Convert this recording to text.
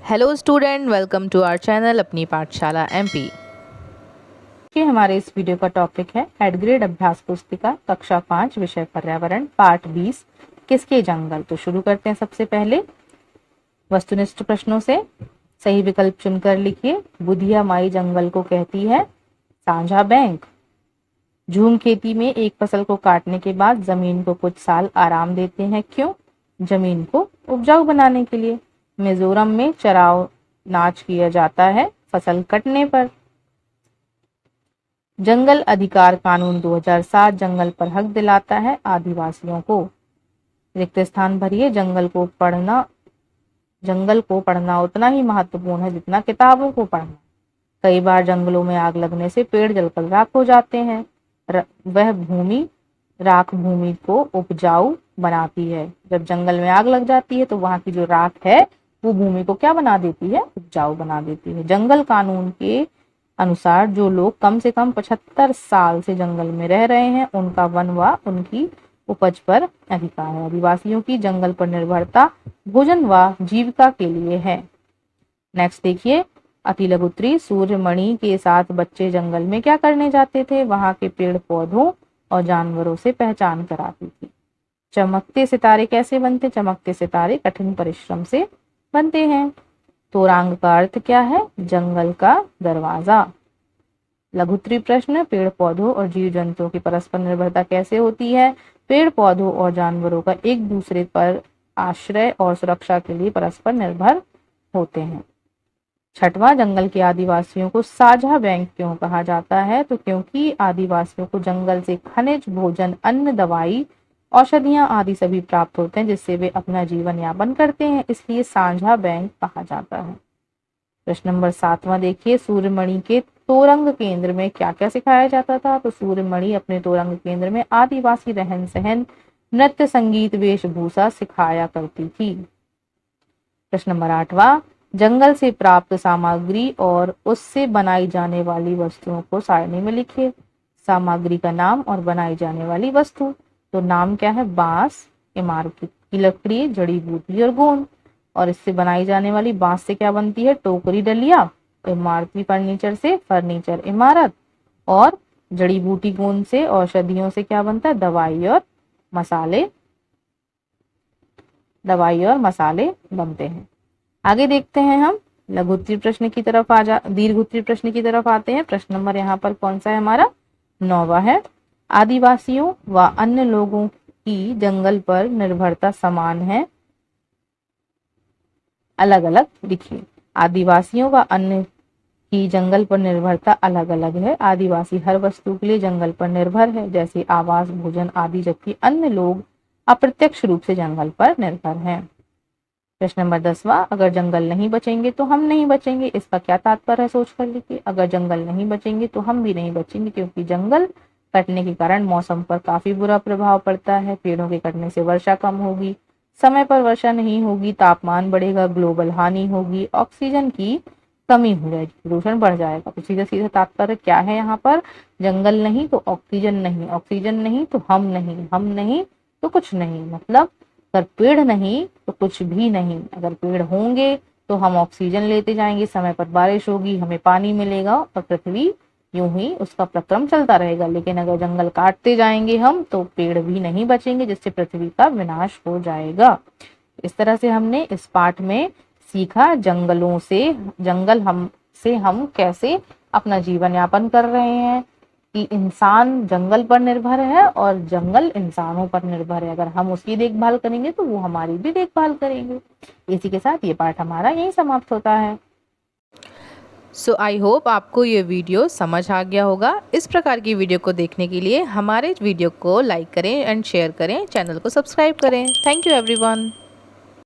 Hello student, welcome to our channel Apni Pathshala MP. कि हमारे इस वीडियो का टॉपिक है हेड ग्रेड अभ्यास पुस्तिका कक्षा 5 विषय पर्यावरण पाठ 20 किसके जंगल। तो शुरू करते हैं। सबसे पहले वस्तुनिष्ठ प्रश्नों से सही विकल्प चुनकर लिखिए। बुधिया माई जंगल को कहती है साझा बैंक। झूम खेती में एक फसल को काटने के बाद जमीन को कुछ साल आराम देते हैं, क्यों? जमीन को उपजाऊ बनाने के लिए। मिजोरम में चराव नाच किया जाता है फसल कटने पर। जंगल अधिकार कानून 2007 जंगल पर हक दिलाता है आदिवासियों को। रिक्त स्थान भरिए। जंगल को पढ़ना उतना ही महत्वपूर्ण है जितना किताबों को पढ़ना। कई बार जंगलों में आग लगने से पेड़ जलकर राख हो जाते हैं। वह भूमि राख भूमि को उपजाऊ बनाती है। जब जंगल में आग लग जाती है तो वहां की जो राख है वो भूमि को क्या बना देती है? उपजाऊ बना देती है। जंगल कानून के अनुसार जो लोग कम से कम 75 साल से जंगल में रह रहे हैं उनका वन व उनकी उपज पर अधिकार है। आदिवासियों की जंगल पर निर्भरता भोजन व जीविका के लिए है। नेक्स्ट देखिए। अति लघु उत्तरी। सूर्यमणि के साथ बच्चे जंगल में क्या करने जाते थे? वहां के पेड़ पौधों और जानवरों से पहचान कराती थी। चमकते सितारे कैसे बनते? चमकते सितारे कठिन परिश्रम से बनते हैं। तोरांग का अर्थ क्या है? जंगल का दरवाजा। लघुत्तरी प्रश्न। पेड़ पौधों और जीव जंतुओं की परस्पर निर्भरता कैसे होती है? पेड़ पौधों और जानवरों का एक दूसरे पर आश्रय और सुरक्षा के लिए परस्पर निर्भर होते हैं। छठवां। जंगल के आदिवासियों को साझा बैंक क्यों कहा जाता है? तो क्योंकि आदिवासियों को जंगल से खनिज, भोजन, अन्न, दवाई, औषधियां आदि सभी प्राप्त होते हैं जिससे वे अपना जीवन यापन करते हैं, इसलिए साझा बैंक कहा जाता है। प्रश्न नंबर 7वां देखिए। सूर्यमणि के तोरंग केंद्र में क्या क्या सिखाया जाता था? तो सूर्यमणि अपने तोरंग केंद्र में आदिवासी रहन सहन, नृत्य, संगीत, वेशभूषा सिखाया करती थी। प्रश्न नंबर 8वां। जंगल से प्राप्त सामग्री और उससे बनाई जाने वाली वस्तुओं को सारणी में लिखिए। सामग्री का नाम और बनाई जाने वाली वस्तु। तो नाम क्या है? बांस, इमारती की लकड़ी, जड़ी बूटी और गोंद। और इससे बनाई जाने वाली बांस से क्या बनती है? टोकरी, डलिया। इमारती फर्नीचर से फर्नीचर, इमारत। और जड़ी बूटी गोंद से, औषधियों से क्या बनता है? दवाई और मसाले बनते हैं। आगे देखते हैं हम लघुत्तरी प्रश्न की तरफ दीर्घोत्तरी प्रश्न की तरफ आते हैं। प्रश्न नंबर यहाँ पर कौन सा है? हमारा 9वां है। आदिवासियों व अन्य लोगों की जंगल पर निर्भरता समान है, अलग अलग लिखिए। आदिवासियों व अन्य की जंगल पर निर्भरता अलग अलग है। आदिवासी हर वस्तु के लिए जंगल पर निर्भर है, जैसे आवास, भोजन आदि, जबकि अन्य लोग अप्रत्यक्ष रूप से जंगल पर निर्भर हैं। प्रश्न नंबर 10वां। अगर जंगल नहीं बचेंगे तो हम नहीं बचेंगे, इसका क्या तात्पर्य है? सोच कर लिखिए। अगर जंगल नहीं बचेंगे तो हम भी नहीं बचेंगे, क्योंकि जंगल कटने के कारण मौसम पर काफी बुरा प्रभाव पड़ता है। पेड़ों के कटने से वर्षा कम होगी, समय पर वर्षा नहीं होगी, तापमान बढ़ेगा, ग्लोबल हानि होगी, ऑक्सीजन की कमी हो जाएगी, प्रदूषण बढ़ जाएगा। तो सीधा सीधा तात्पर्य क्या है यहाँ पर? जंगल नहीं तो ऑक्सीजन नहीं, ऑक्सीजन नहीं तो हम नहीं, हम नहीं तो कुछ नहीं। मतलब अगर पेड़ नहीं तो कुछ भी नहीं। अगर पेड़ होंगे तो हम ऑक्सीजन लेते जाएंगे, समय पर बारिश होगी, हमें पानी मिलेगा और पृथ्वी यूं ही उसका प्रक्रम चलता रहेगा। लेकिन अगर जंगल काटते जाएंगे हम तो पेड़ भी नहीं बचेंगे, जिससे पृथ्वी का विनाश हो जाएगा। इस तरह से हमने इस पाठ में सीखा जंगल हम कैसे अपना जीवन यापन कर रहे हैं, कि इंसान जंगल पर निर्भर है और जंगल इंसानों पर निर्भर है। अगर हम उसकी देखभाल करेंगे तो वो हमारी भी देखभाल करेंगे। इसी के साथ ये पाठ हमारा यहीं समाप्त होता है। सो आई होप आपको ये वीडियो समझ आ गया होगा। इस प्रकार की वीडियो को देखने के लिए हमारे वीडियो को लाइक करें एंड शेयर करें, चैनल को सब्सक्राइब करें। Thank you everyone.